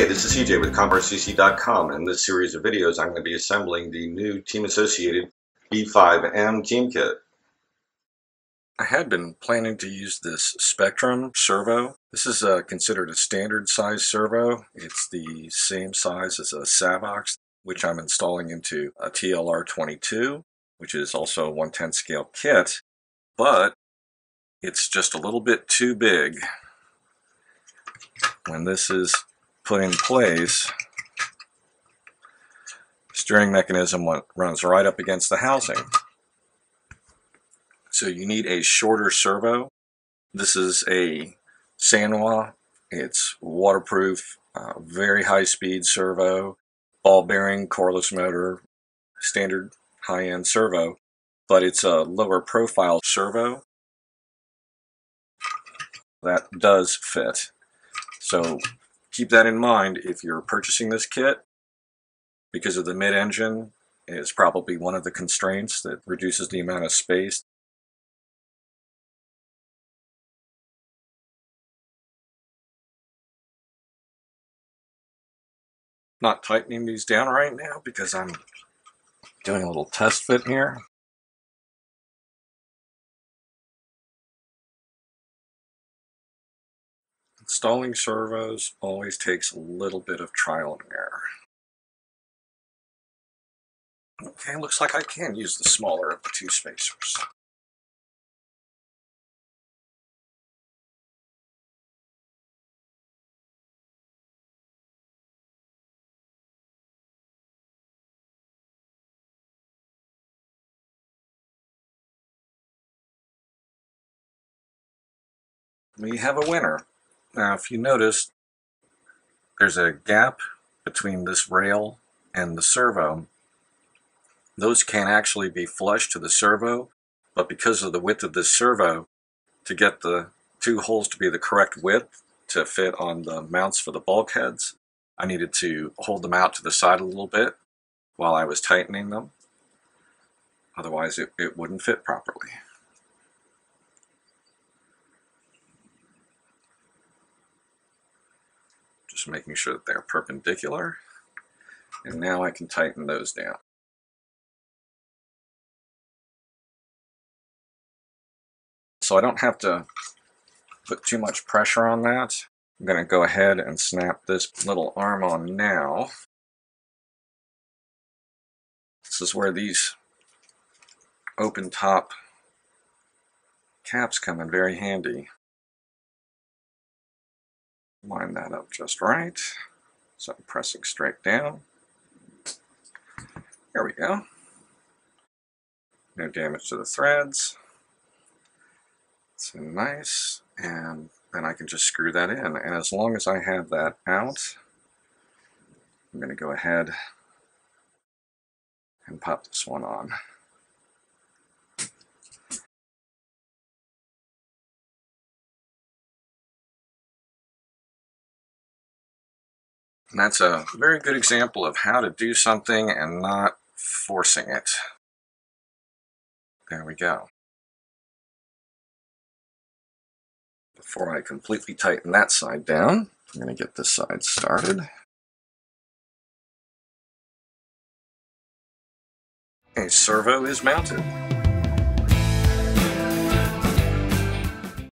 Hey, this is CJ with CJatCompRCC.com, and in this series of videos I'm going to be assembling the new Team Associated B5m team kit. I had been planning to use this Spectrum servo. This is considered a standard size servo. It's the same size as a Savox, which I'm installing into a TLR22, which is also a 1/10 scale kit, but it's just a little bit too big. When this is put in place, steering mechanism runs right up against the housing. So you need a shorter servo. This is a Sanwa. It's waterproof, very high speed servo, ball bearing, coreless motor, standard high-end servo, but it's a lower profile servo that does fit. So keep that in mind if you're purchasing this kit. Because of the mid-engine, it's probably one of the constraints that reduces the amount of space. Not tightening these down right now because I'm doing a little test fit here. Installing servos always takes a little bit of trial and error. Okay, looks like I can use the smaller of the two spacers. We have a winner. Now, if you notice, there's a gap between this rail and the servo. Those can actually be flush to the servo, but because of the width of this servo, to get the two holes to be the correct width to fit on the mounts for the bulkheads, I needed to hold them out to the side a little bit while I was tightening them. Otherwise it wouldn't fit properly. Just making sure that they're perpendicular. And now I can tighten those down. So I don't have to put too much pressure on that. I'm going to go ahead and snap this little arm on now. This is where these open top caps come in very handy. Line that up just right. So I'm pressing straight down. There we go. No damage to the threads. So nice. And then I can just screw that in. And as long as I have that out, I'm going to go ahead and pop this one on. And that's a very good example of how to do something and not forcing it. There we go. Before I completely tighten that side down, I'm going to get this side started. A servo is mounted.